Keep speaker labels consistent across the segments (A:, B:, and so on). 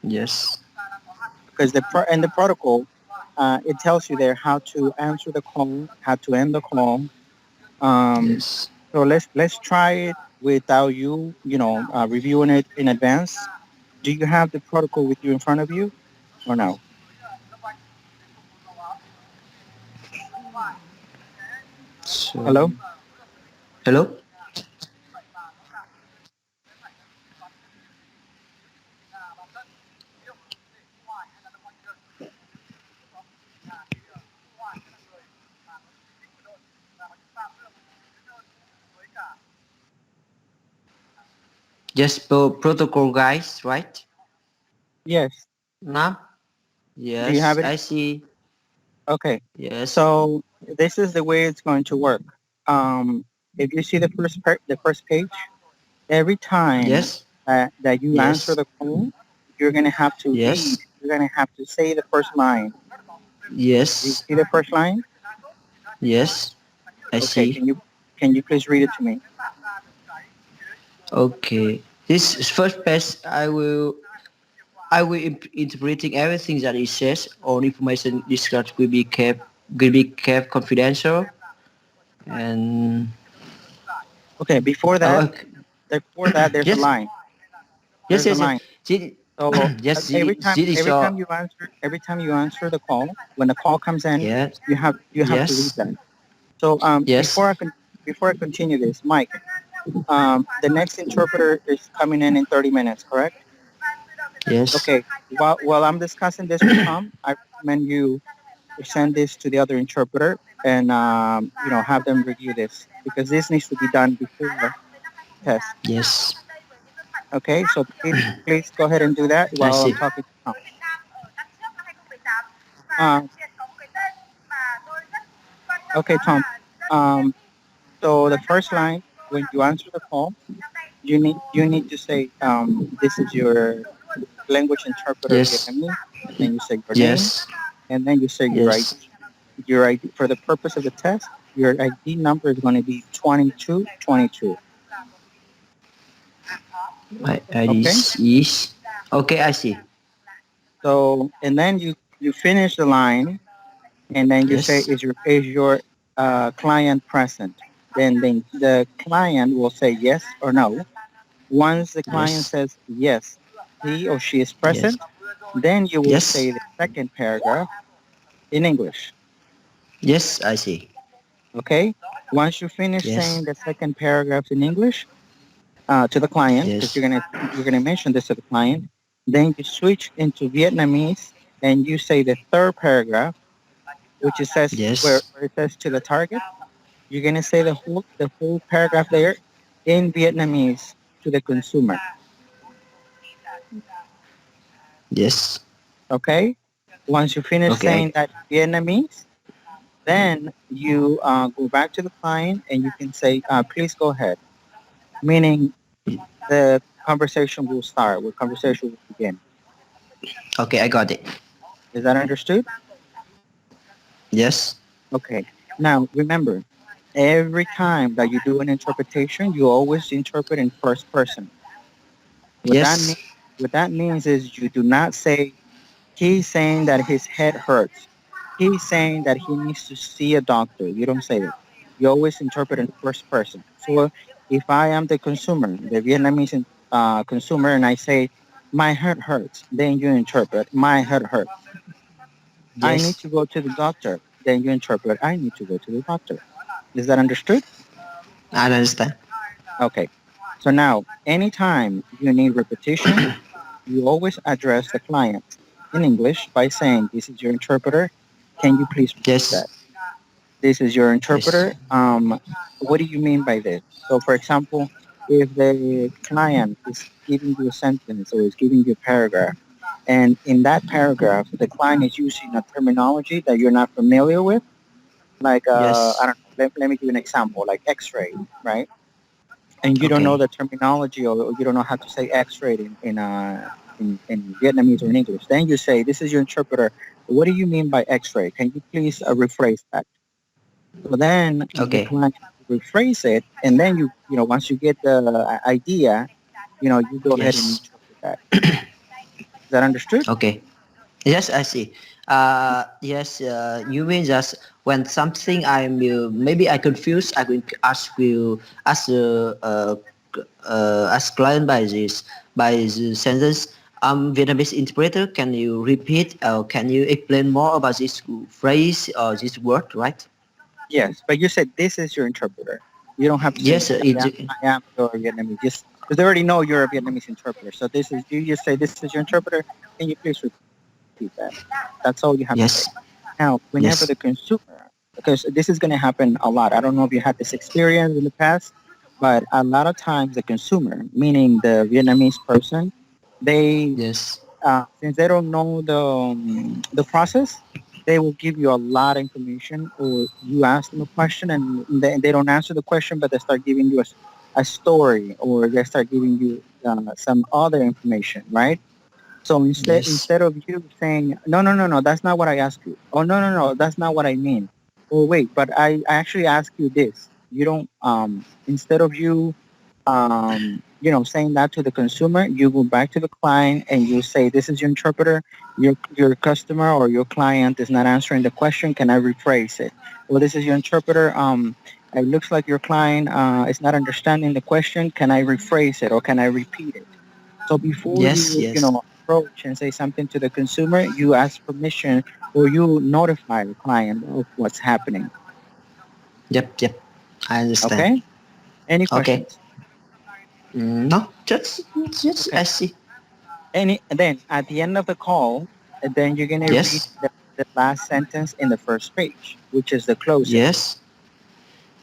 A: Yes.
B: because in the protocol, it tells you there how to answer the call, how to end the call. Um,
A: Yes.
B: so let's try it without you, reviewing it in advance. Do you have the protocol with you in front of you or no?
A: So,
B: Hello?
A: hello? Just protocol guys, right?
B: Yes.
A: Now?
B: Do you have
A: Yes,
B: it?
A: I see.
B: Okay.
A: Yes.
B: So this is the way it's going to work. Um, if you see the first page, every time
A: Yes.
B: that you answer
A: Yes.
B: the call, you're gonna have to read.
A: Yes.
B: You're gonna have to say the first line. Do you
A: Yes.
B: see the first line?
A: Yes. I
B: Okay.
A: see.
B: Can you please read it to me?
A: Okay. This first page, I will interpreting everything that it says. All information discussed will be kept confidential. And
B: Okay.
A: oh, okay.
B: Before that, there's a
A: Yes.
B: line.
A: Yes.
B: There's a
A: Yes. Yes.
B: line.
A: See,
B: So
A: yes. See. See this.
B: every time you answer the call, when the call comes in,
A: Yes.
B: you have to read
A: Yes.
B: that. So
A: Yes.
B: before I continue this, Mike, the next interpreter is coming in 30 minutes, correct?
A: Yes.
B: Okay. While I'm discussing this with Tom, I recommend you to send this to the other interpreter and have them review this because this needs to be done before test.
A: Yes.
B: Okay. So please go ahead and do that
A: I
B: while I'm
A: see.
B: talking to Tom. Uh, okay, Tom. Um, so the first line when you answer the call, you need to say this is your language interpreter
A: Yes.
B: Vietnamese, and then you say your name,
A: Yes.
B: and then you say your ID.
A: Yes.
B: Your ID for the purpose of the test, your ID number is going to be 2222.
A: My ID
B: Okay.
A: is okay. I see.
B: So and then you finish the line, and then you say
A: Yes.
B: is your client present? Then the client will say yes or no. Once the client
A: Yes.
B: says yes, he or she is
A: Yes.
B: present, then you will
A: Yes.
B: say the second paragraph in English.
A: Yes. I see.
B: Okay. Once you finish
A: Yes.
B: saying the second paragraph in English to the client, because
A: Yes.
B: you're gonna mention this to the client, then you switch into Vietnamese and you say the third paragraph, which it says
A: Yes.
B: where it says to the target. You're gonna say the whole paragraph there in Vietnamese to the consumer.
A: Yes.
B: Okay. Once you finish
A: Okay.
B: saying that in Vietnamese, then you go back to the client and you can say, please go ahead, meaning the conversation will start, where conversation will begin.
A: Okay. I got it.
B: Is that understood?
A: Yes.
B: Okay. Now, remember, every time that you do an interpretation, you always interpret in first person. What that
A: Yes.
B: means, what that means is you do not say, he's saying that his head hurts. He's saying that he needs to see a doctor. You don't say that. You always interpret in first person. So if I am the consumer, the Vietnamese consumer, and I say, my head hurts, then you interpret, my head hurts. I need
A: Yes.
B: to go to the doctor, then you interpret, I need to go to the doctor. Is that understood?
A: I understand.
B: Okay. So now, anytime you need repetition, you always address the client in English by saying, this is your interpreter. Can you please repeat
A: Yes.
B: that? This is your
A: Yes.
B: interpreter. What do you mean by this? So, for example, if the client is giving you a sentence or is giving you a paragraph, and in that paragraph, the client is using a terminology that you're not familiar with, like, I
A: Yes.
B: don't know, let me give you an example, like X-ray, right? And you don't know
A: Okay.
B: the terminology or you don't know how to say X-ray in Vietnamese or in English. Then you say, this is your interpreter. What do you mean by X-ray? Can you please rephrase that? So then the
A: Okay.
B: client rephrase it, and then once you get the idea, you go ahead and
A: Yes.
B: interpret that. that understood?
A: Okay. Yes, I see. Yes, you mean just when something maybe I confused, I will ask you ask client by the sentence. Vietnamese interpreter, can you repeat? Can you explain more about this phrase or this word? Right?
B: Yes, but you said this is your interpreter. You don't have to say
A: Yes,
B: I am your Vietnamese. Just because they already know you're a Vietnamese interpreter. So this is you just say this is your interpreter. Can you please repeat that? That's all you have to say.
A: yes,
B: Now, whenever
A: yes,
B: the consumer, because this is going to happen a lot. I don't know if you had this experience in the past, but a lot of times the consumer, meaning the Vietnamese person, they
A: yes,
B: since they don't know the process, they will give you a lot of information, or you ask them a question and they don't answer the question, but they start giving you a story, or they start giving you some other information, right? So
A: yes,
B: instead of you saying, no, that's not what I asked you. Oh, no, that's not what I mean. Oh, wait, but I actually asked you this. You don't, instead of you, saying that to the consumer, you go back to the client and you say, this is your interpreter. Your customer or your client is not answering the question. Can I rephrase it? Well, this is your interpreter. It looks like your client is not understanding the question. Can I rephrase it or can I repeat it? So before
A: yes,
B: you,
A: yes.
B: approach and say something to the consumer, you ask permission or you notify the client of what's happening.
A: Yep, yep. I understand.
B: Okay? Any
A: Okay.
B: questions?
A: No, just
B: Okay.
A: I see.
B: And then at the end of the call, then you're gonna read
A: Yes,
B: the last sentence in the first page, which is the closing.
A: yes,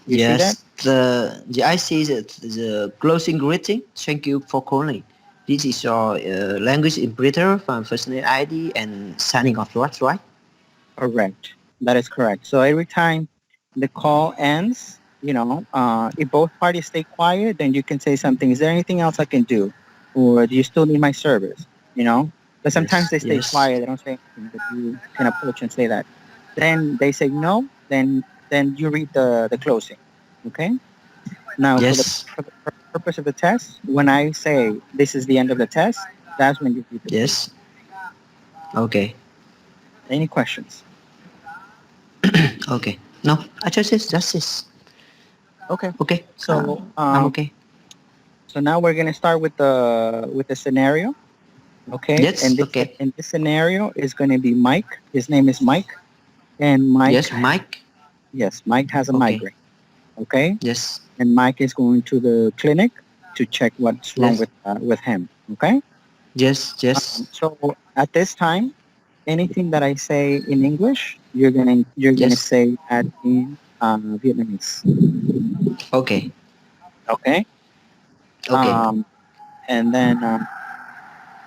B: You see that?
A: yes. The I see the closing greeting. Thank you for calling. This is your language interpreter from First Name ID and signing off. Right?
B: Correct. That is correct. So every time the call ends, if both parties stay quiet, then you can say something. Is there anything else I can do? Or do you still need my service? But sometimes
A: Yes,
B: they stay
A: yes,
B: quiet. They don't say anything, but you can approach and say that. Then they say no, then you read the closing. Okay? Now,
A: yes,
B: for the purpose of the test, when I say this is the end of the test, that's when you read the closing.
A: yes. Okay,
B: Any questions?
A: okay. No, I just this.
B: Okay.
A: Okay,
B: So,
A: I'm okay.
B: so now we're gonna start with the scenario, okay?
A: Yes, okay.
B: And this scenario is gonna be Mike. His name is Mike, and
A: Yes, Mike.
B: yes, Mike has a
A: Okay.
B: migraine, okay?
A: Yes,
B: And Mike is going to the clinic to check what's wrong
A: yes,
B: with him, okay?
A: yes, yes,
B: So at this time, anything that I say in English, you're gonna
A: yes.
B: say that in Vietnamese,
A: Okay,
B: okay?
A: okay.
B: Um, and then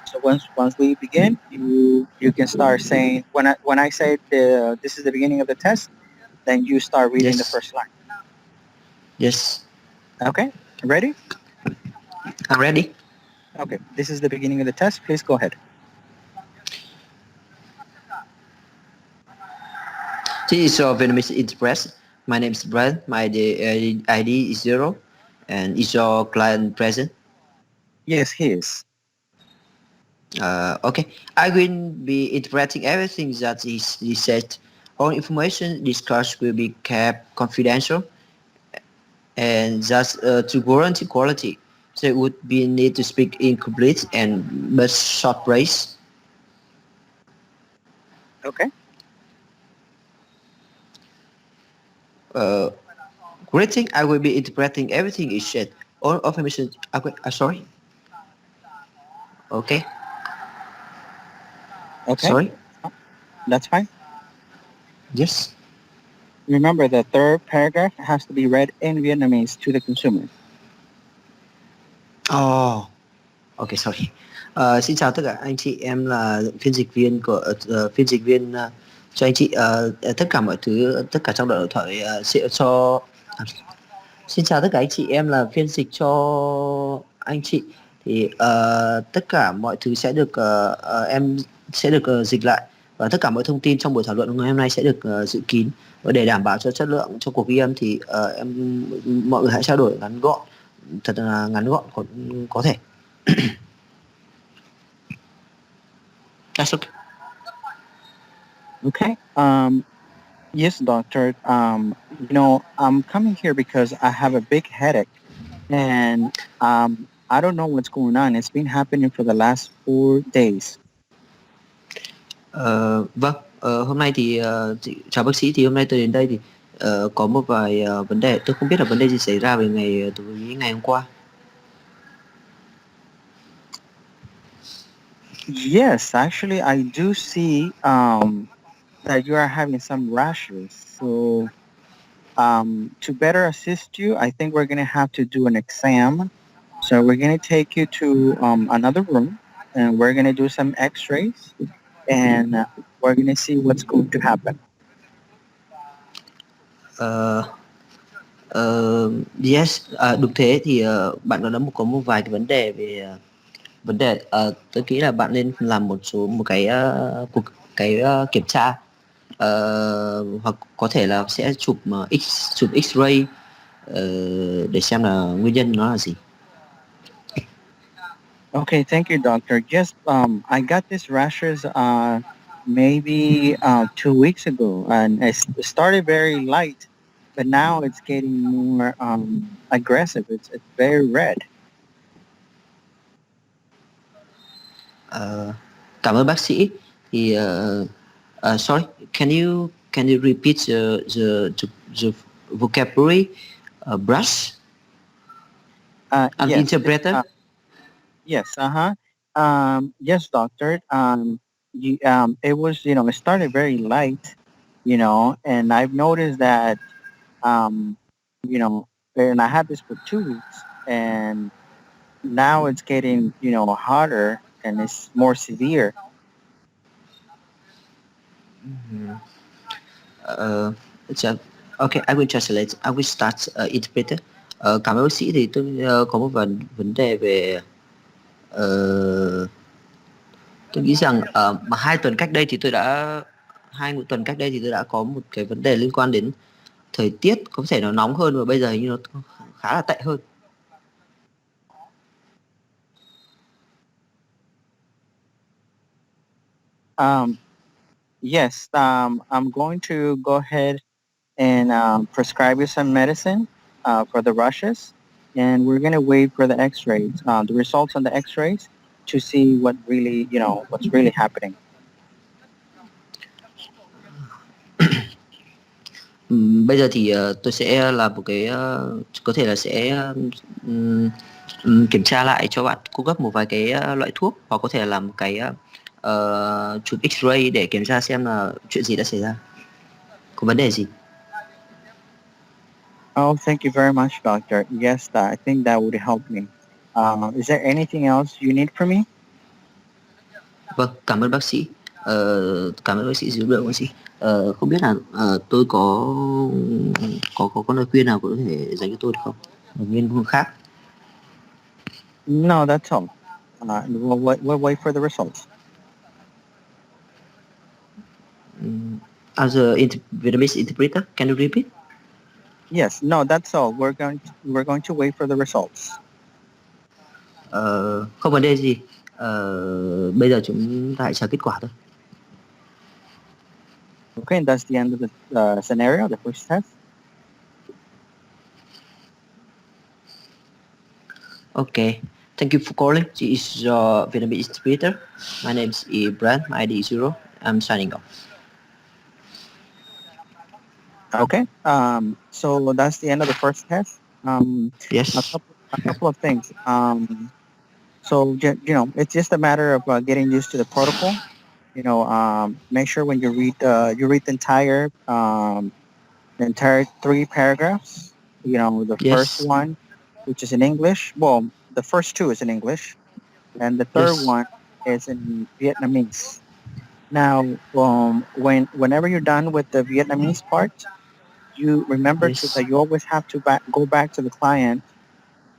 B: so once we begin, you can start saying when I say this is the beginning of the test, then you start reading the
A: Yes,
B: first line.
A: yes.
B: Okay, ready?
A: I'm ready.
B: Okay, this is the beginning of the test. Please go ahead.
A: This is your Vietnamese Express. My name is Brian. My ID is 0. And is your client present?
B: Yes, he is.
A: Okay. I will be interpreting everything that is said. All information discussed will be kept confidential and just to guarantee quality. So it would be need to speak in complete and but short praise.
B: Okay.
A: Uh, Greeting, I will be interpreting everything is said. All information, sorry. Okay,
B: Okay,
A: sorry.
B: that's fine.
A: Yes.
B: Remember, the third paragraph has to be read in Vietnamese to the consumer.
A: Oh, okay, sorry. Xin chào tất cả anh chị, em là phiên dịch viên phiên dịch viên cho anh chị tất cả mọi thứ, tất cả trong đoạn đối thoại sẽ cho. Xin chào tất cả anh chị, em là phiên dịch cho anh chị. Thì tất cả mọi thứ sẽ được em sẽ được dịch lại và tất cả mọi thông tin trong buổi thảo luận ngày hôm nay sẽ được giữ kín và để đảm bảo cho chất lượng cho cuộc ghi âm thì mọi người hãy trao đổi ngắn gọn, thật là ngắn gọn có thể. That's okay.
B: Okay. Yes, doctor. I'm coming here because I have a big headache, and I don't know what's going on. It's been happening for the last 4 days.
A: Vâng, hôm nay thì chào bác sĩ, thì hôm nay tôi đến đây thì có một vài vấn đề, tôi không biết là vấn đề gì xảy ra về từ ngày hôm qua.
B: Yes, actually, I do see that you are having some rashes. So, to better assist you, I think we're gonna have to do an exam. So we're gonna take you to another room, and we're gonna do some X-rays, and we're gonna see what's going to happen.
A: Ờ, yes, đúng thế thì bạn có một vài cái vấn đề về tôi nghĩ là bạn nên làm một cái kiểm tra, hoặc có thể là sẽ chụp X-ray để xem là nguyên nhân nó là gì.
B: Okay, thank you, doctor. Yes, I got these rashes maybe 2 weeks ago, and it started very light, but now it's getting more aggressive. It's very red.
A: Ờ, Cảm ơn bác sĩ. Thì sorry, can you repeat the vocabulary, brush and
B: Yes,
A: interpreter?
B: yes, uh-huh. Yes, doctor. It was, it started very light, and I've noticed that, um, you know, and I had this for 2 weeks, and now it's getting, hotter and it's more severe.
A: Uh, okay, I will translate. I will start interpreter. Cảm ơn bác sĩ, thì tôi có một vài vấn đề về tôi nghĩ rằng mà 2 tuần cách đây thì tôi đã 2 tuần cách đây thì tôi đã có một cái vấn đề liên quan đến thời tiết, có thể nó nóng hơn và bây giờ hình như nó khá là tệ hơn.
B: Um, yes, I'm going to go ahead and prescribe you some medicine for the rushes, and we're going to wait for the X-rays, the results on the X-rays, to see what's really happening.
A: Bây giờ thì tôi sẽ làm một cái có thể là sẽ kiểm tra lại cho bạn, cung cấp một vài cái loại thuốc, hoặc có thể là làm một cái chụp X-ray để kiểm tra xem là chuyện gì đã xảy ra, có vấn đề gì.
B: Oh, thank you very much, doctor. Yes, I think that would help me. Is there anything else you need from me?
A: Vâng, cảm ơn bác sĩ. Cảm ơn bác sĩ giúp đỡ bác sĩ. Không biết là tôi có lời khuyên nào có thể dành cho tôi được không? Một nguyên khác.
B: No, that's all. We'll wait for the results.
A: As a Vietnamese interpreter, can you repeat?
B: Yes, no, that's all. We're going to wait for the results.
A: Không vấn đề gì. Bây giờ chúng ta hãy chờ kết quả thôi.
B: Okay, and that's the end of the scenario, the first test.
A: Okay. Thank you for calling. This is your Vietnamese interpreter. My name is Brand. My ID is 0. I'm signing off.
B: Okay. So that's the end of the first test.
A: Yes.
B: A couple of things. So it's just a matter of getting used to the protocol. Make sure when you read the entire 3 paragraphs. The
A: Yes.
B: first one, which is in English. Well, the first 2 is in English, and the third
A: Yes.
B: one is in Vietnamese. Now, whenever you're done with the Vietnamese part, you remember
A: Yes.
B: that you always have to go back to the client,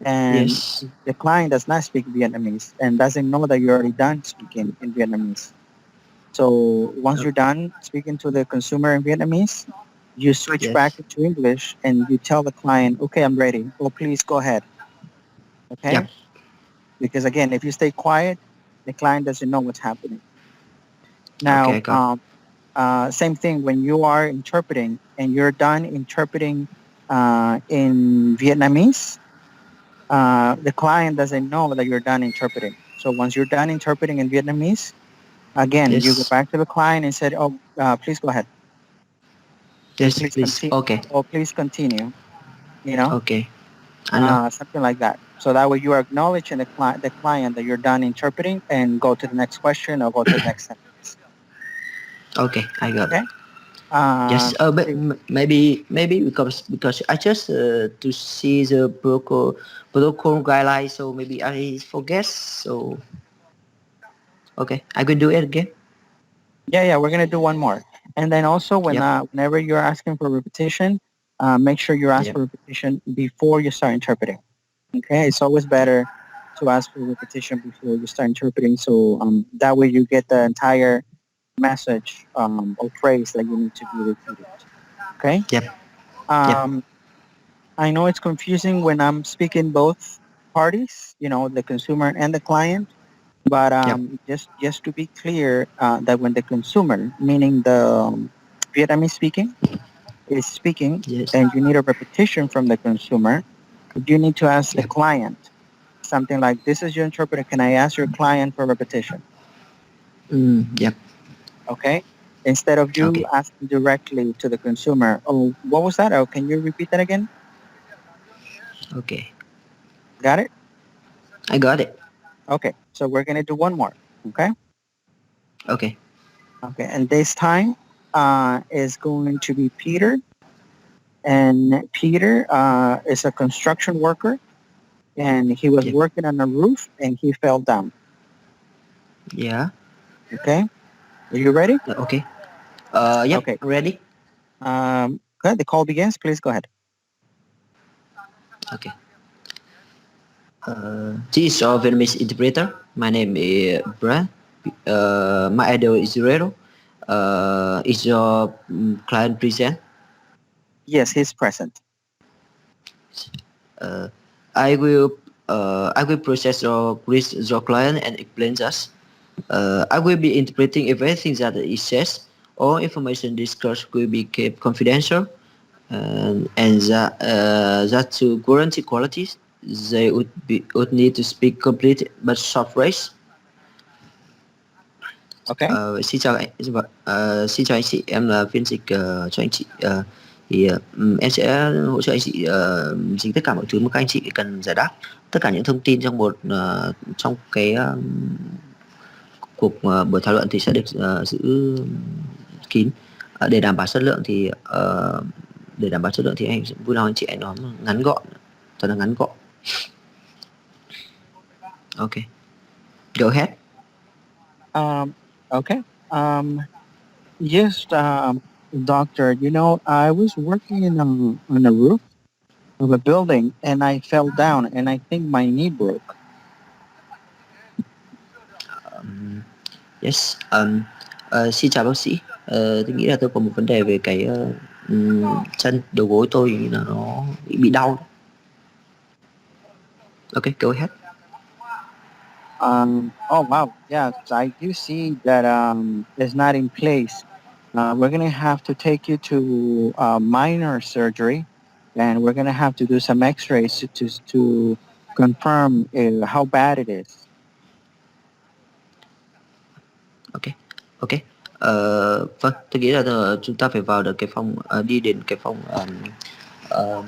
B: and
A: Yes.
B: the client does not speak Vietnamese and doesn't know that you're already done speaking in Vietnamese. So once you're done speaking to the consumer in Vietnamese, you switch
A: Yes.
B: back into English and you tell the client, okay, I'm ready. Oh, please go ahead. Okay?
A: Yep.
B: Because again, if you stay quiet, the client doesn't know what's happening.
A: Okay, I
B: Now,
A: got.
B: same thing when you are interpreting and you're done interpreting in Vietnamese, the client doesn't know that you're done interpreting. So once you're done interpreting in Vietnamese, again, you go
A: Yes.
B: back to the client and said, "Oh, please go ahead, or
A: Yes,
B: please
A: please.
B: continue,
A: Okay.
B: or please continue." You know,
A: Okay. I know.
B: something like that. So that way, you are acknowledging the client that you're done interpreting, and go to the next question or go to the next sentence.
A: Okay, I got it.
B: Okay.
A: Yes, but
B: See-
A: maybe because I just to see the protocol guidelines, so maybe I forget. So okay, I will do it again.
B: yeah. We're gonna do one more, and then also
A: Yep.
B: whenever you're asking for repetition, make sure you ask
A: Yep.
B: for repetition before you start interpreting. Okay, it's always better to ask for repetition before you start interpreting, so that way you get the entire message or phrase that you need to be repeated. Okay.
A: Yep. Yep.
B: Um, I know it's confusing when I'm speaking both parties, the consumer and the client, but
A: Yep.
B: just to be clear, that when the consumer, meaning the Vietnamese speaking, is speaking,
A: Yes.
B: and you need a repetition from the consumer, you need to ask the
A: Yep.
B: client something like, "This is your interpreter. Can I ask your client for repetition?"
A: Yep.
B: Okay. Instead of you
A: Okay.
B: asking directly to the consumer, "Oh, what was that? Oh, can you repeat that again?"
A: Okay.
B: Got it?
A: I got it.
B: Okay. So we're going to do one more. Okay.
A: Okay.
B: Okay. And this time is going to be Peter. And Peter is a construction worker, and he was
A: Yep.
B: working on a roof and he fell down.
A: Yeah.
B: Okay. Are you ready?
A: Okay. Yep.
B: Okay.
A: Ready.
B: Go ahead. The call begins. Please go ahead.
A: Okay. This is our Vietnamese interpreter. My name is Brad. My idol is Zero. Is your client present?
B: Yes, he's present.
A: Uh, I will I will process your client and explain us. I will be interpreting everything that it says. All information discussed will be kept confidential, and that to guarantee quality, they would need to speak complete but soft phrase.
B: Okay.
A: Xin chào anh, xin chào anh chị, em là phiên dịch cho anh chị. Em sẽ hỗ trợ anh chị dịch tất cả mọi thứ mà các anh chị cần giải đáp. Tất cả những thông tin trong trong cái cuộc buổi thảo luận thì sẽ được giữ kín. Để đảm bảo chất lượng thì anh vui lòng anh chị hãy nói ngắn gọn, thật là ngắn gọn. Okay, go ahead.
B: Okay. Yes, doctor. I was working on a roof of a building, and I fell down, and I think my knee broke.
A: Yes. Xin chào bác sĩ. Tôi nghĩ là tôi có một vấn đề về cái chân đầu gối tôi như là nó bị đau. Okay, go ahead.
B: Oh wow, yeah, I do see that it's not in place. We're gonna have to take you to minor surgery, and we're gonna have to do some X-rays to confirm how bad it is.
A: Okay. Okay. Vâng, tôi nghĩ là chúng ta phải vào được cái phòng, đi đến cái phòng um,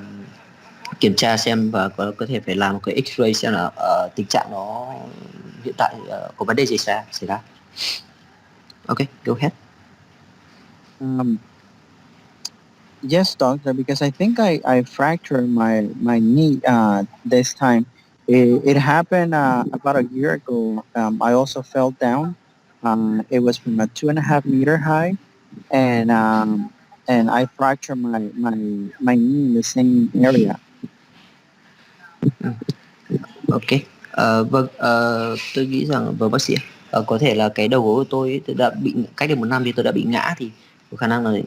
A: kiểm tra xem và có thể phải làm một cái X-ray xem là tình trạng nó hiện tại có vấn đề gì xảy ra. Okay, go ahead.
B: Um, yes, doctor, because I think I fractured my knee this time. It happened about a year ago. I also fell down. It was from a 2.5 meter high, and I fractured my knee in the same area.
A: Ok. Vâng, tôi nghĩ rằng vâng bác sĩ, có thể là cái đầu gối của tôi đã bị cách đây 1 năm thì tôi đã bị ngã, thì có khả năng là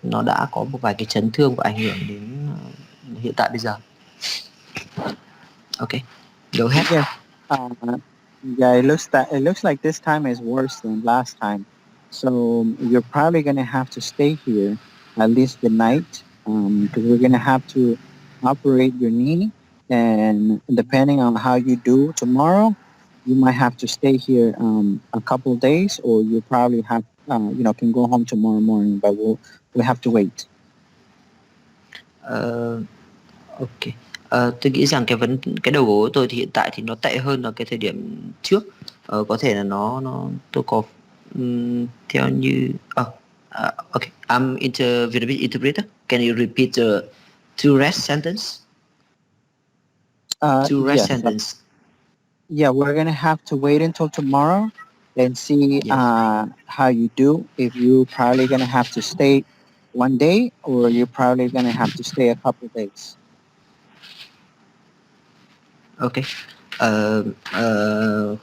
A: nó đã có một vài cái chấn thương và ảnh hưởng đến hiện tại bây giờ. Ok, go ahead.
B: Yes. Uh, yeah, it looks like this time is worse than last time. So you're probably gonna have to stay here at least the night, because we're gonna have to operate your knee, and depending on how you do tomorrow, you might have to stay here a couple of days, or you probably have can go home tomorrow morning. But we have to wait.
A: Ờ, ok. Tôi nghĩ rằng cái đầu gối của tôi thì hiện tại thì nó tệ hơn là cái thời điểm trước. Có thể là nó tôi có theo như okay. I'm Vietnamese interpreter. Can you repeat the two rest sentence? Two rest
B: Yes.
A: sentence.
B: Yeah, we're gonna have to wait until tomorrow and see
A: Yes.
B: how you do. If you probably gonna have to stay one day, or you're probably gonna have to stay a couple days.
A: Ok.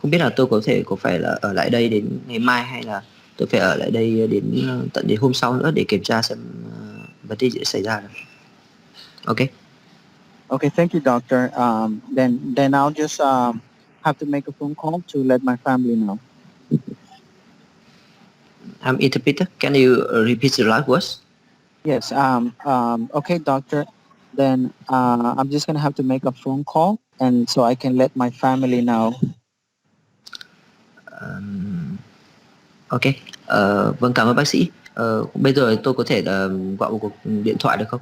A: Không biết là tôi có phải là ở lại đây đến ngày mai hay là tôi phải ở lại đây đến tận đến hôm sau nữa để kiểm tra xem vấn đề gì xảy ra được. Ok.
B: Okay, thank you, doctor. Then I'll just have to make a phone call to let my family know.
A: I'm interpreter. Can you repeat the last words?
B: Yes. Okay, doctor. Then I'm just gonna have to make a phone call, and so I can let my family know.
A: Ok. Vâng, cảm ơn bác sĩ. Bây giờ tôi có thể gọi một cuộc điện thoại được không?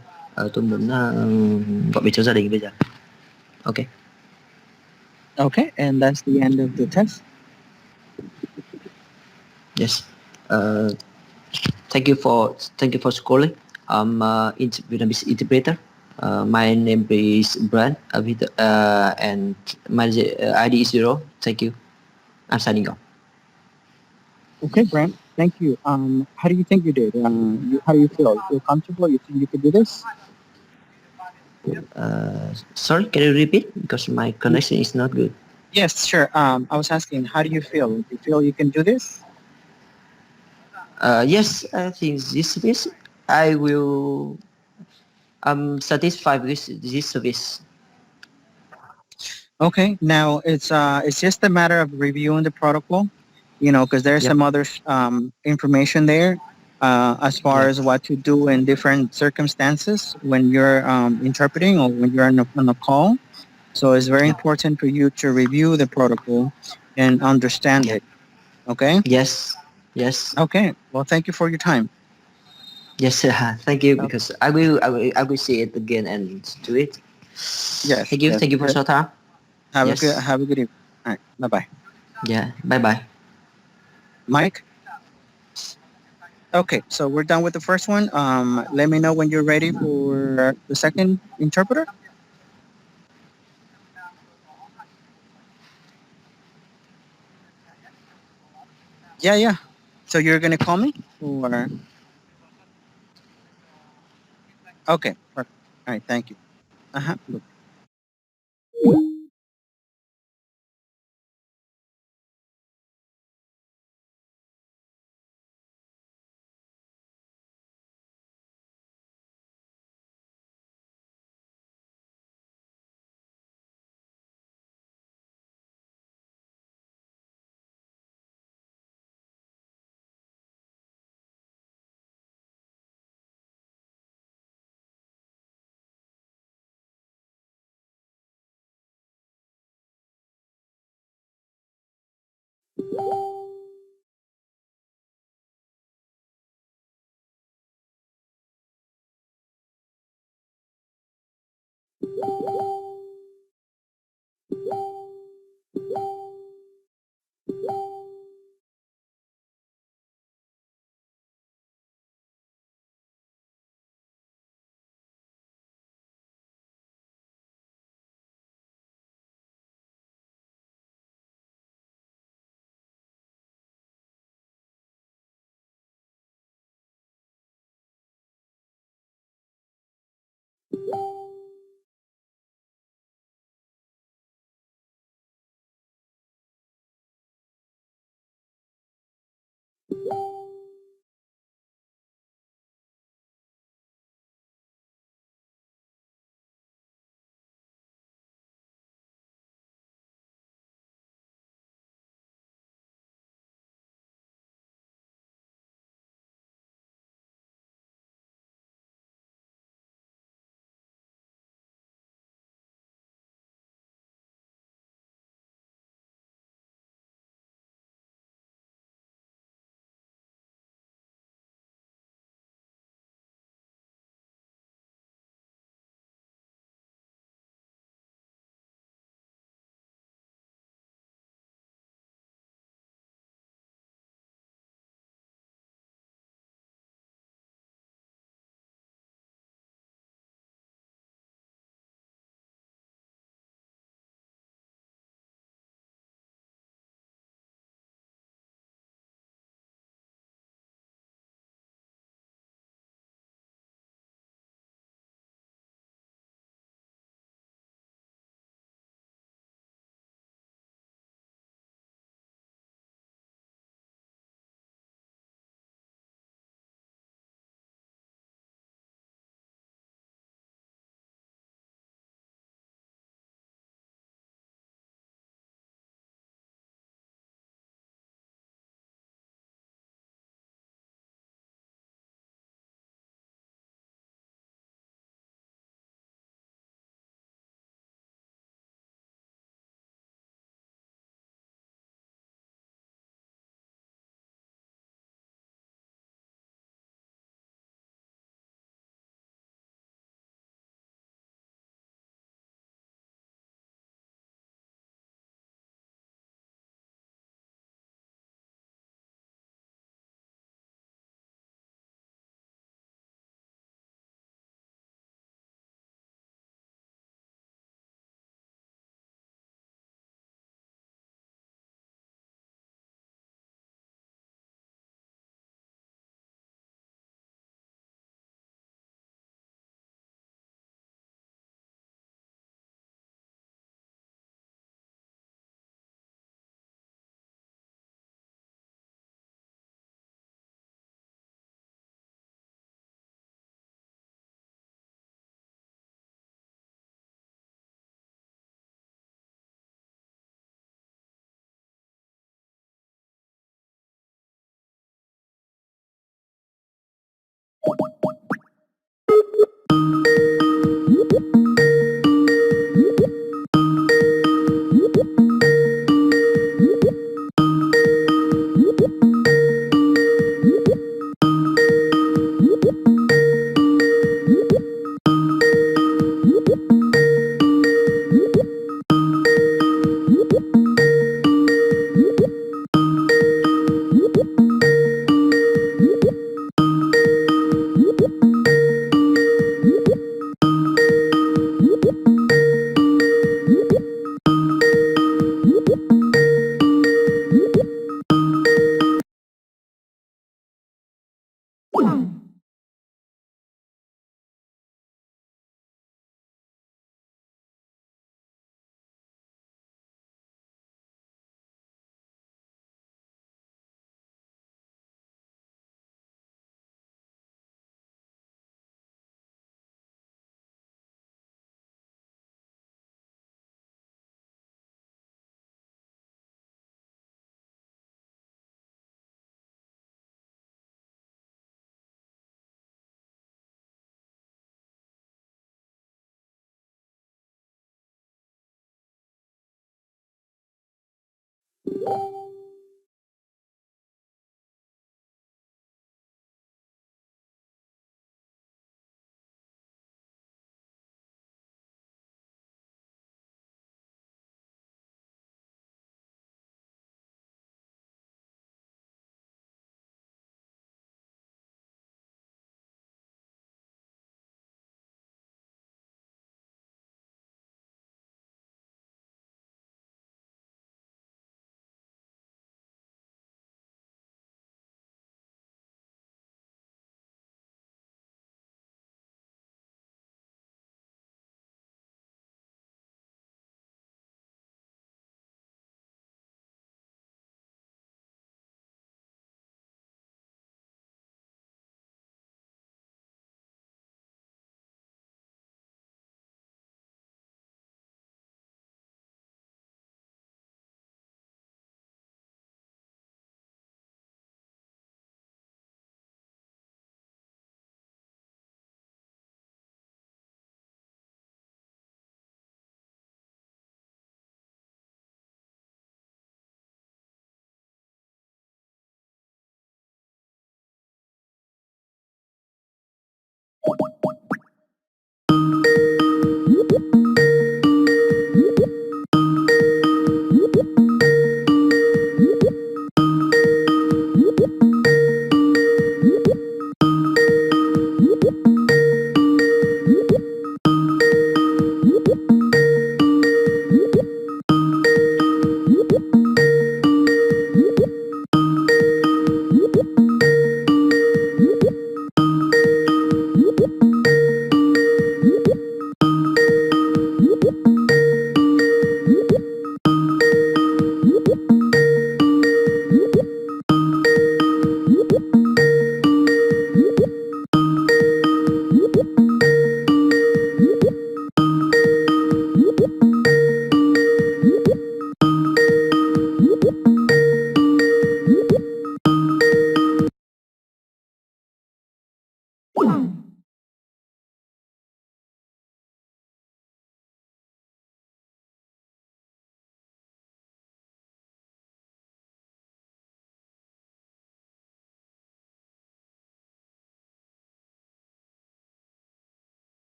A: Tôi muốn gọi về cho gia đình bây giờ. Ok.
B: Okay, and that's the end of the test.
A: Yes. Uh, thank you for calling. I'm Vietnamese interpreter. My name is Brian, and my ID is 0. Thank you. I'm signing off.
B: Okay, Brent, thank you. How do you think you did? How do you feel? You feel comfortable? You think you could do this?
A: Sorry, can you repeat? Because my connection is not good.
B: Yes, sure. I was asking, how do you feel? Do you feel you can do this?
A: Yes, I think this service, I will. I'm satisfied with this service.
B: Okay. Now it's just a matter of reviewing the protocol, because there's
A: Yep.
B: some other information there as far
A: Yep.
B: as what to do in different circumstances when you're interpreting or when you're on a call. So it's very
A: Yep.
B: important for you to review the protocol and understand
A: Yep.
B: it. Okay.
A: Yes. Yes.
B: Okay. Well, thank you for your time.
A: Yes. Thank you.
B: Oh,
A: Because I will see it again and do it.
B: yes.
A: Thank you.
B: Yes.
A: Thank you for your time. Yes.
B: Have a good evening. All right. Bye bye.
A: Yeah. Bye bye.
B: Mike. Okay. So we're done with the first one. Let me know when you're ready for the second interpreter. Yeah. Yeah. So you're gonna call me or okay. Perfect. All right. Thank you. Uh-huh.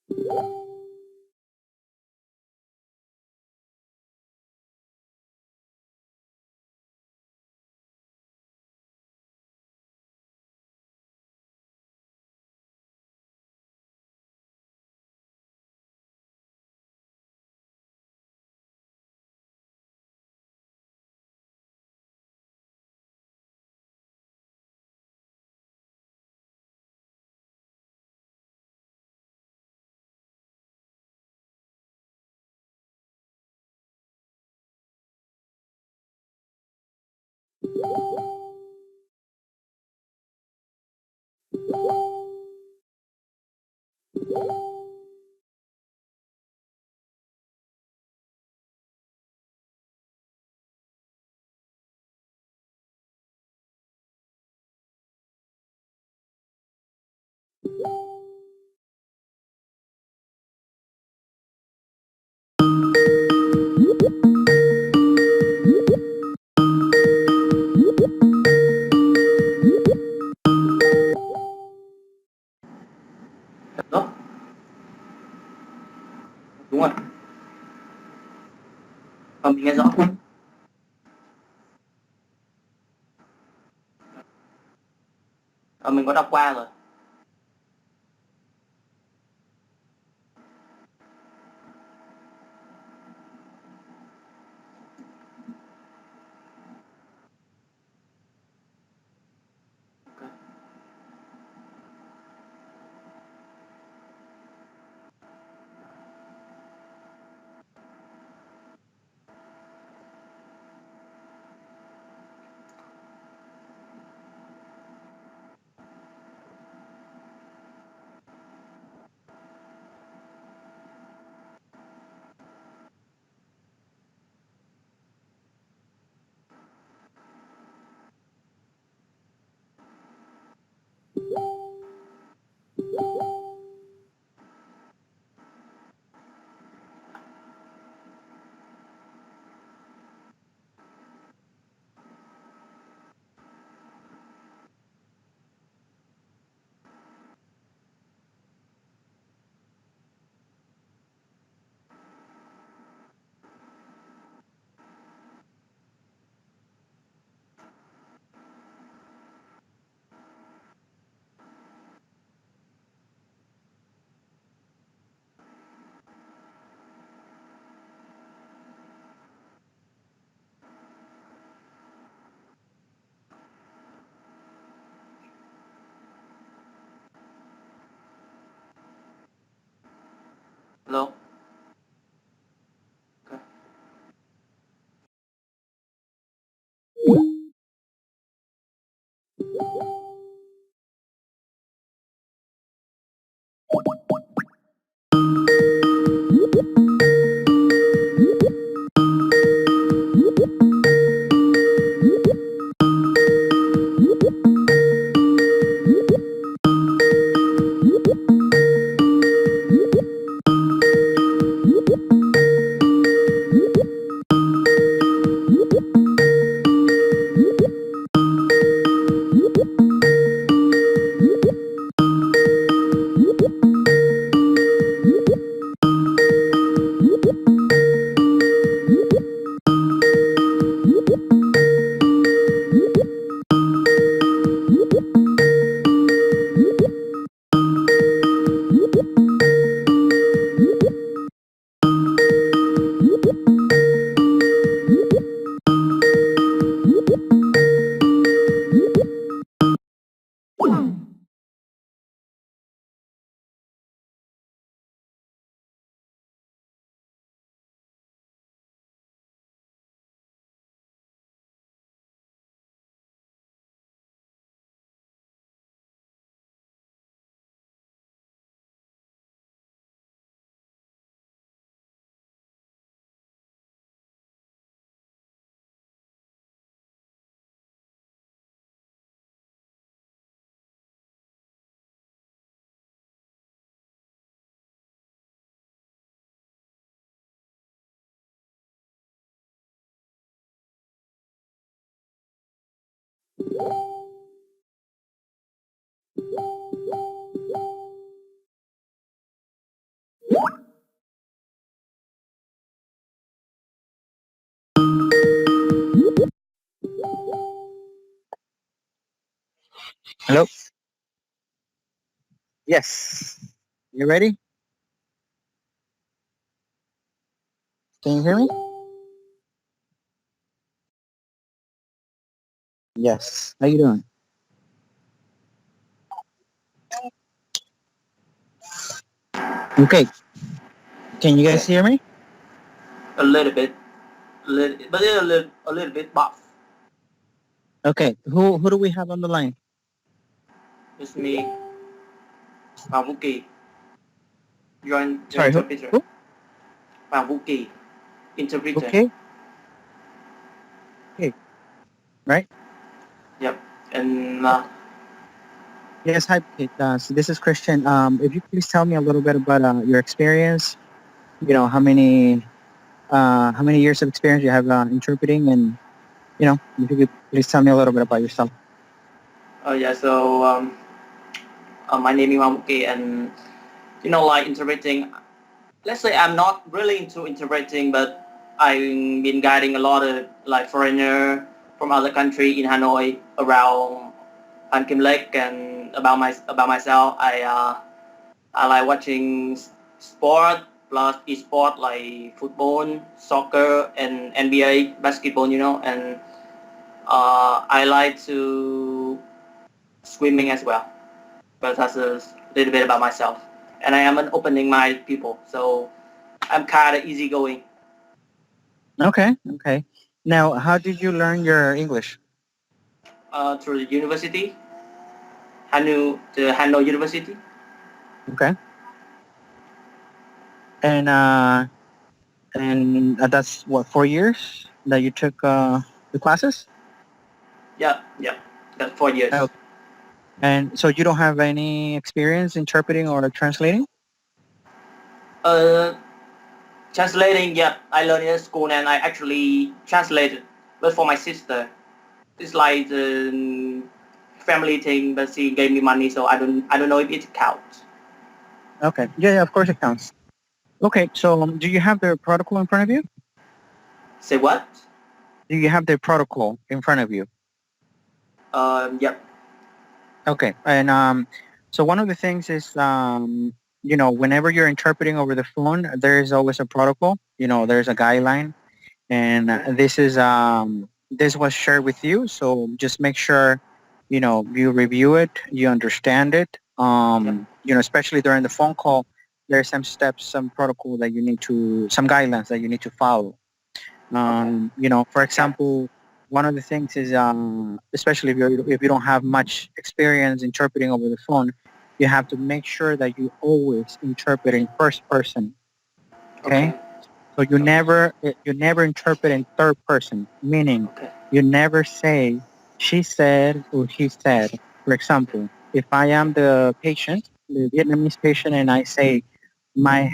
A: Đó, đúng rồi. Mình nghe rõ. Mình có đọc qua rồi. Hello.
B: Hello? Yes. You ready? Can you hear me? Yes. How you doing? Okay. Can you guys
A: Okay.
B: hear me?
A: A little bit. But a little bit buff.
B: Okay. Who do we have on the line?
A: It's me, Mavuki. You're the
B: Sorry, who?
A: interpreter.
B: Who?
A: Mavuki, interpreter.
B: Okay. Okay. Right?
A: Yep. And
B: Yes, hi. Okay. So this is Christian. If you please tell me a little bit about your experience, how many years of experience you have interpreting, and if you could please tell me a little bit about yourself.
A: oh yeah. So my name is Mavuki, and like interpreting. Let's say I'm not really into interpreting, but I've been guiding a lot of like foreigner from other country in Hanoi around Pan Kim Lake, and about myself, I like watching sport plus e-sport like football, soccer, and NBA basketball. And I like to swimming as well. But that's a little bit about myself. And I am an opening mind people, so I'm kind of easygoing.
B: Okay. Okay. Now, how did you learn your English?
A: Through the university, the Hanoi University.
B: Okay. And that's what, 4 years that you took the classes?
A: Yeah, yeah, that's 4 years.
B: Okay. And so you don't have any experience interpreting or translating?
A: Uh, Translating, yeah, I learned in school and I actually translated, but for my sister. It's like the family thing, but she gave me money, so I don't know if it counts.
B: Okay. Yeah, yeah, of course it counts. Okay. So do you have the protocol in front of you?
A: Say what?
B: Do you have the protocol in front of you?
A: Yep.
B: Okay. And so one of the things is, whenever you're interpreting over the phone, there is always a protocol. There's a guideline, and
A: Okay.
B: this was shared with you. So just make sure, you review it, you understand it.
A: Yep.
B: Especially during the phone call, there are some steps, some protocol that you need to, some guidelines that you need to follow.
A: Okay.
B: For
A: Got it.
B: example, one of the things is, especially if you don't have much experience interpreting over the phone, you have to make sure that you always interpret in first person. Okay,
A: Okay.
B: so you
A: Okay.
B: never you never interpret in third person, meaning
A: Okay.
B: you never say she said or he said. For example, if I am the patient, the Vietnamese patient, and I say my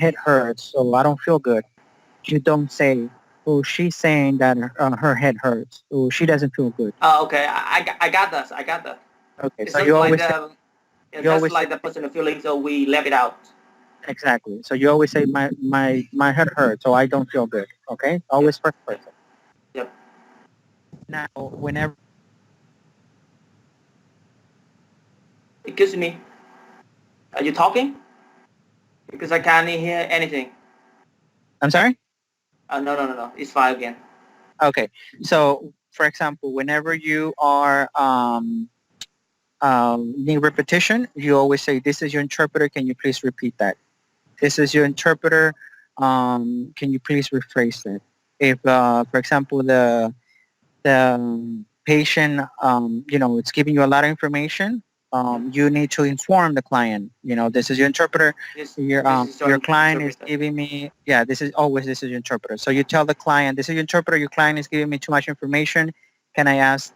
B: head hurts, so I don't feel good, you don't say, oh, she's saying that her head hurts, or she doesn't feel good.
A: Okay. I got that. I got that.
B: Okay,
A: It's
B: so
A: just like the yeah,
B: you
A: that's
B: always say
A: like the personal feeling, so we left it out.
B: exactly. So you always say my head hurts, so I don't feel good. Okay,
A: Yep.
B: always first
A: Yep.
B: person.
A: Yep.
B: Now, whenever
A: Excuse me. Are you talking? Because I can't hear anything.
B: I'm sorry.
A: No, no, no, no. It's fine again.
B: Okay, so for example, whenever you are need repetition, you always say, "This is your interpreter. Can you please repeat that?" This is your interpreter. Can you please rephrase that? If, for example, the patient, it's giving you a lot of information,
A: Yep.
B: you need to inform the client. This is your interpreter.
A: This is your
B: Your client is
A: interpreter.
B: giving me, yeah, this is your interpreter. So you tell the client, this is your interpreter. Your client is giving me too much information. Can I ask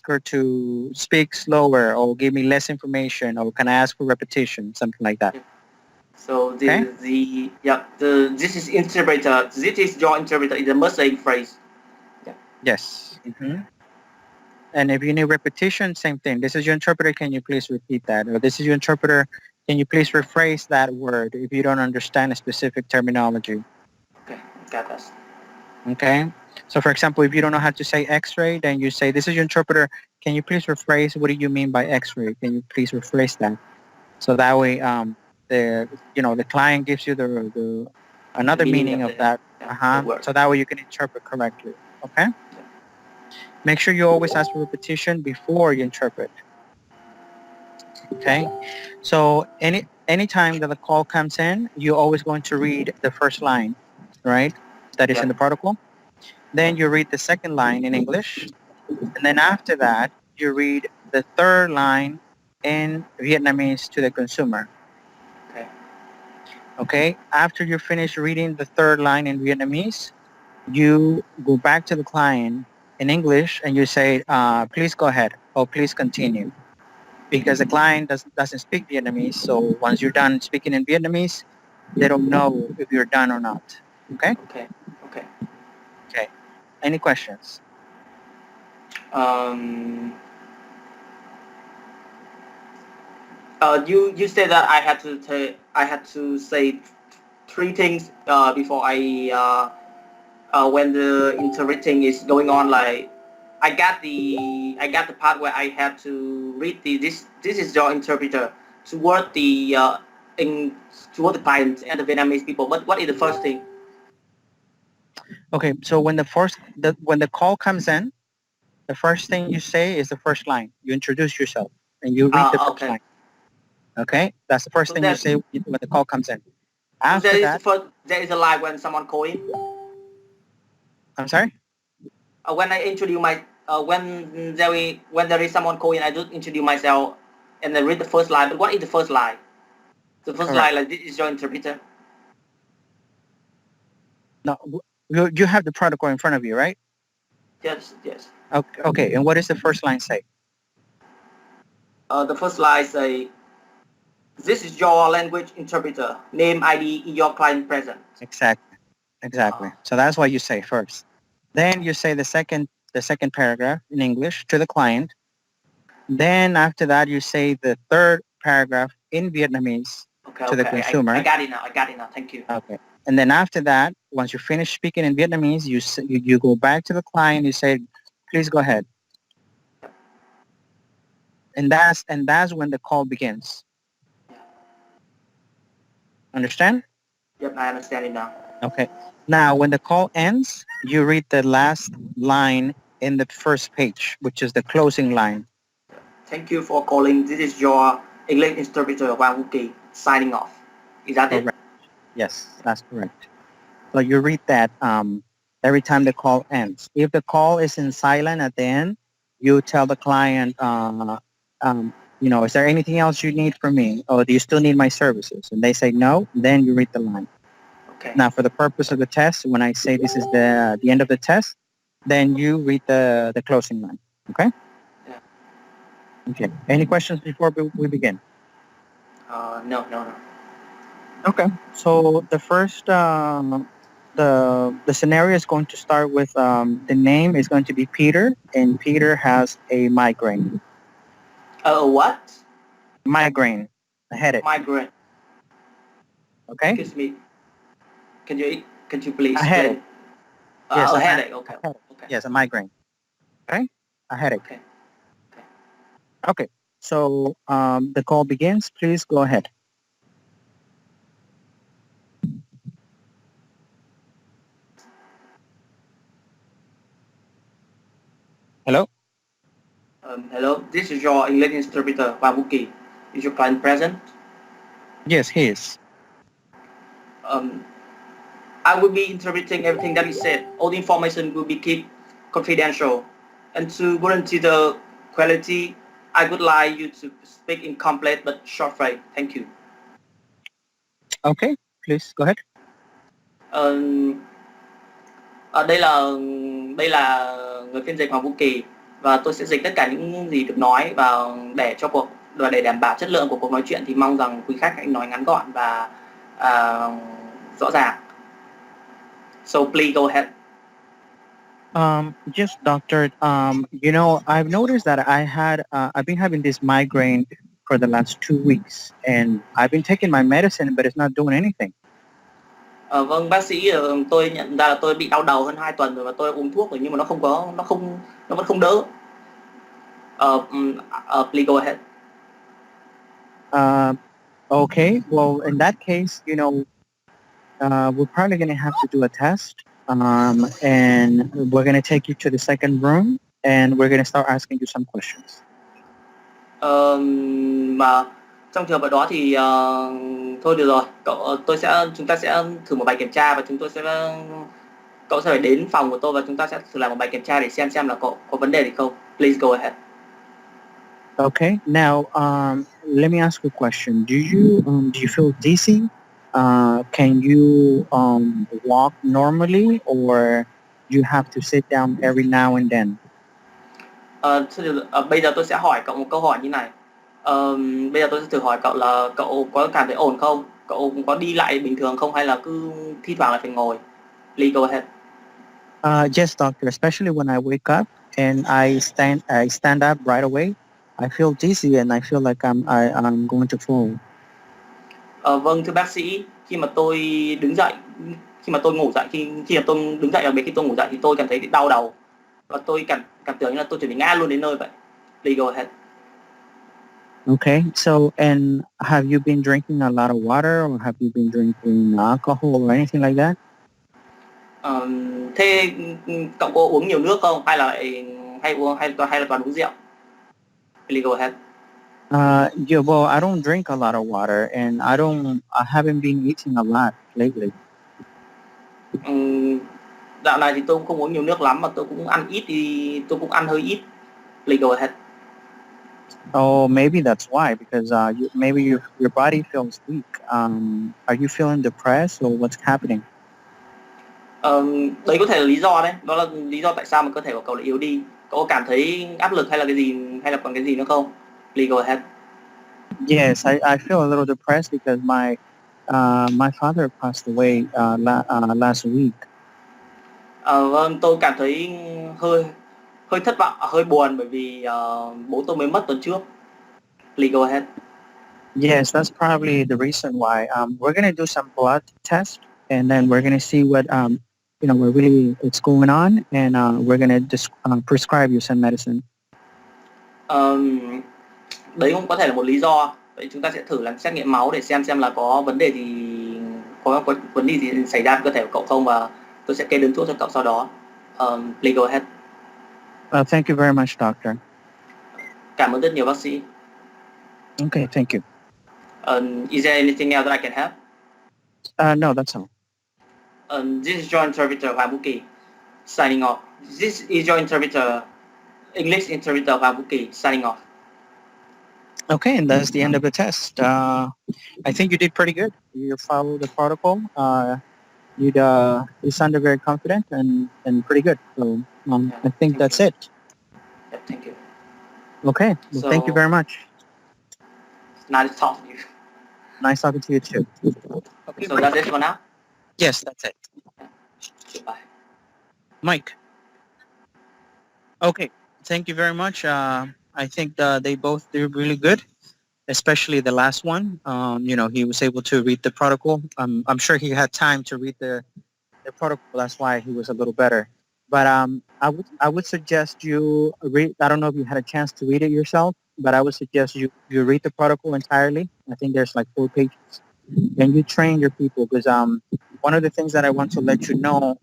B: her to speak slower or give me less information, or can I ask for repetition, something like that?
A: Yep. So
B: Okay.
A: this is interpreter. This is your interpreter is the missing phrase. Yeah.
B: Yes. And if you need repetition, same thing. This is your interpreter. Can you please repeat that? Or this is your interpreter. Can you please rephrase that word if you don't understand a specific terminology?
A: Okay. Got that.
B: Okay. So for example, if you don't know how to say X-ray, then you say, this is your interpreter. Can you please rephrase what do you mean by X-ray? Can you please rephrase that? So that way, the client gives you the
A: The
B: another
A: meaning
B: meaning
A: of
B: of that.
A: the word.
B: So that way you can interpret correctly. Okay. Make sure you always ask for repetition before you interpret. Okay. So anytime that the call comes in, you're always going to read the first line, right? That is in
A: Yeah.
B: the protocol. Then you read the second line in English. And then after that, you read the third line in Vietnamese to the consumer.
A: Okay.
B: Okay. After you finish reading the third line in Vietnamese, you go back to the client in English and you say, please go ahead or please continue. Because the client doesn't speak Vietnamese. So once you're done speaking in Vietnamese, they don't know if you're done or not. Okay?
A: Okay. Okay.
B: Okay. Any questions?
A: Um. You said that I had to say three things before when the interpreting is going on. Like I got the part where I had to read this is your interpreter toward the in toward the clients and the Vietnamese people. But what is the first thing?
B: Okay. So when when the call comes in, the first thing you say is the first line. You introduce yourself and you read the first
A: Okay.
B: line. Okay? That's the first
A: So
B: thing you say when the call comes in.
A: there
B: After
A: is the
B: that,
A: first there is a line when someone call in.
B: I'm sorry?
A: When I introduce my when there is someone calling, I just introduce myself and then read the first line. But what is the first line? The first
B: Correct.
A: line, like this is your interpreter.
B: No, you have the protocol in front of you, right?
A: Yes, yes.
B: Okay. Okay. And what does the first line say?
A: The first line say, "This is your language interpreter. Name, ID, your client present."
B: Exactly. Exactly. So that's what you say first. Then you say the second paragraph in English to the client. Then after that, you say the third paragraph in Vietnamese
A: Okay,
B: to the
A: okay. I
B: consumer.
A: got it now. I got it now. Thank you.
B: Okay. And then after that, once you finish speaking in Vietnamese, you go back to the client. You say, please go ahead. And that's when the call begins. Understand?
A: Yep, I understand it now.
B: Okay. Now, when the call ends, you read the last line in the first page, which is the closing line.
A: Thank you for calling. This is your English interpreter, Wang Wuki, signing off. Is that it?
B: Correct. Yes, that's correct. So you read that every time the call ends. If the call is in silent at the end, you tell the client, is there anything else you need from me? Or do you still need my services? And they say no, then you read the line.
A: Okay.
B: Now, for the purpose of the test, when I say this is the end of the test, then you read the closing line. Okay?
A: Yeah.
B: Okay. Any questions before we begin?
A: No.
B: Okay. So the first the scenario is going to start with the name is going to be Peter, and Peter has a migraine.
A: What?
B: Migraine, a headache.
A: Migraine.
B: Okay.
A: Excuse me. Can you please
B: A headache.
A: explain?
B: Yes.
A: A headache. Okay.
B: A headache.
A: Okay.
B: Yes, a migraine. Okay. A headache.
A: Okay.
B: Okay. So the call begins. Please go ahead. Hello.
A: Hello. This is your English interpreter, Wabuki. Is your client present?
B: Yes, he is.
A: Um, I will be interpreting everything that is said. All the information will be kept confidential. And to guarantee the quality, I would like you to speak in complete but short phrase. Thank you.
B: Okay. Please go ahead.
A: Đây là người phiên dịch Hoàng Vũ Kỳ và tôi sẽ dịch tất cả những gì được nói và để đảm bảo chất lượng của cuộc nói chuyện thì mong rằng quý khách hãy nói ngắn gọn và rõ ràng. So please go ahead.
B: Yes, doctor. I've noticed that I've been having this migraine for the last 2 weeks, and I've been taking my medicine, but it's not doing anything.
A: Vâng, bác sĩ, tôi nhận ra là tôi bị đau đầu hơn 2 tuần rồi và tôi uống thuốc rồi nhưng mà nó vẫn không đỡ. Please go ahead.
B: Okay. Well, in that case, we're probably going to have to do a test. And we're going to take you to the second room and we're going to start asking you some questions.
A: Mà trong trường hợp đó thì thôi được rồi, chúng ta sẽ thử một bài kiểm tra và cậu sẽ phải đến phòng của tôi và chúng ta sẽ thử làm một bài kiểm tra để xem là cậu có vấn đề gì không. Please go ahead.
B: Okay. Now, let me ask you a question. Do you feel dizzy? Can you walk normally, or you have to sit down every now and then?
A: Bây giờ tôi sẽ hỏi cậu một câu hỏi như này. Bây giờ tôi sẽ thử hỏi cậu là cậu có cảm thấy ổn không? Cậu có đi lại bình thường không hay là cứ thi thoảng lại phải ngồi? Please go ahead.
B: Yes, doctor. Especially when I wake up and I stand up right away. I feel dizzy and I feel like I'm going to fall.
A: Vâng, thưa bác sĩ, khi mà tôi đứng dậy, khi mà tôi ngủ dậy, khi mà tôi đứng dậy, đặc biệt khi tôi ngủ dậy thì tôi cảm thấy đau đầu và tôi cảm tưởng như là tôi chuẩn bị ngã luôn đến nơi vậy. Please go ahead.
B: Okay. So, and have you been drinking a lot of water, or have you been drinking alcohol or anything like that?
A: Thế cậu có uống nhiều nước không hay là hay là toàn uống rượu? Please go ahead.
B: Yeah, well, I don't drink a lot of water, and I haven't been eating a lot lately.
A: Dạo này thì tôi cũng không uống nhiều nước lắm mà tôi cũng ăn hơi ít. Please go ahead.
B: Oh, maybe that's why, because maybe your body feels weak. Are you feeling depressed, or what's happening?
A: Đấy có thể là lý do đấy, đó là lý do tại sao mà cơ thể của cậu lại yếu đi. Cậu có cảm thấy áp lực hay là cái gì hay là còn cái gì nữa không? Please go ahead.
B: Yes, I feel a little depressed because my father passed away last week.
A: Vâng, tôi cảm thấy hơi hơi thất vọng, hơi buồn bởi vì bố tôi mới mất tuần trước. Please go ahead.
B: Yes, that's probably the reason why. We're gonna do some blood tests, and then we're gonna see what really it's going on, and we're gonna prescribe you some medicine.
A: Đấy cũng có thể là một lý do. Vậy chúng ta sẽ thử làm xét nghiệm máu để xem là có vấn đề gì xảy ra với cơ thể của cậu không và tôi sẽ kê đơn thuốc cho cậu sau đó. Please go ahead.
B: Thank you very much, doctor.
A: Cảm ơn rất nhiều bác sĩ.
B: Okay, thank you.
A: Is there anything else that I can help?
B: No, that's all.
A: This is your interpreter Hoàng Vũ Kỳ signing off. This is your English interpreter Hoàng Vũ Kỳ signing off.
B: Okay, and that's the end of the test. I think you did pretty good. You followed the protocol. You sounded very confident and pretty good. So I think that's it.
A: Yeah, thank you.
B: Okay, well, thank you very much.
A: Nice talking to you.
B: Nice talking to you too.
A: Okay, so that's it for now?
B: Yes, that's it.
A: Goodbye.
B: Mike. Okay, thank you very much. I think they both did really good, especially the last one. He was able to read the protocol. I'm sure he had time to read the protocol. That's why he was a little better. But I would suggest you read. I don't know if you had a chance to read it yourself, but I would suggest you read the protocol entirely. I think there's like 4 pages, and you train your people because one of the things that I want to let you know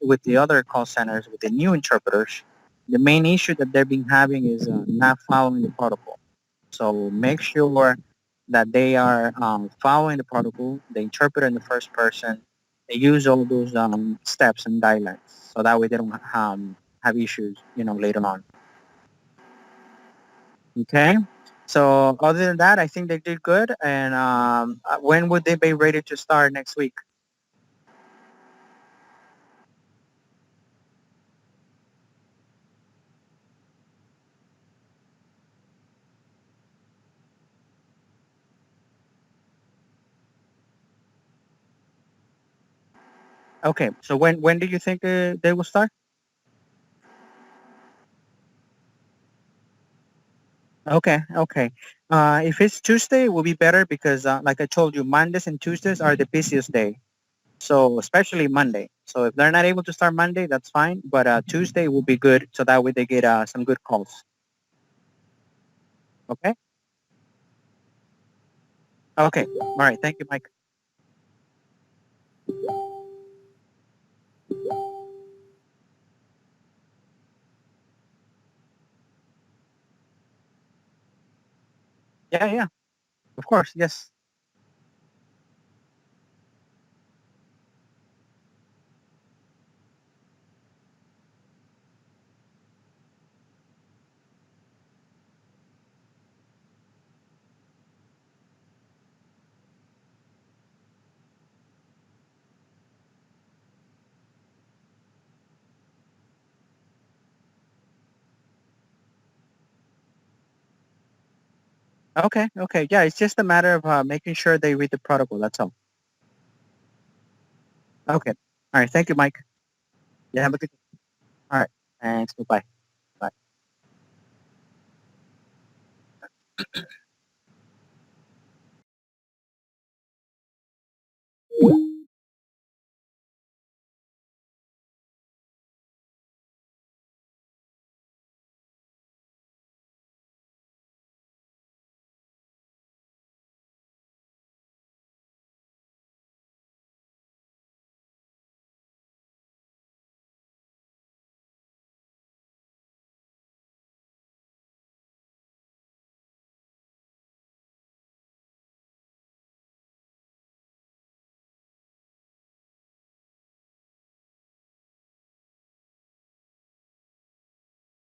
B: with the other call centers with the new interpreters, the main issue that they've been having is not following the protocol. So make sure that they are following the protocol. They interpret in the first person. They use all those steps and guidelines, so that way they don't have issues, later on. Okay. So other than that, I think they did good. And when would they be ready to start next week? Okay. So when do you think they will start? Okay. Okay. If it's Tuesday, it will be better because, like I told you, Mondays and Tuesdays are the busiest day. So especially Monday. So if they're not able to start Monday, that's fine. But Tuesday will be good, so that way they get some good calls. Okay. Okay. All right. Thank you, Mike. Yeah. Yeah. Of course. Yes. Okay. Okay. Yeah. It's just a matter of making sure they read the protocol. That's all. Okay. All right. Thank you, Mike. Yeah. Have a good. All right. Thanks. Bye. Bye.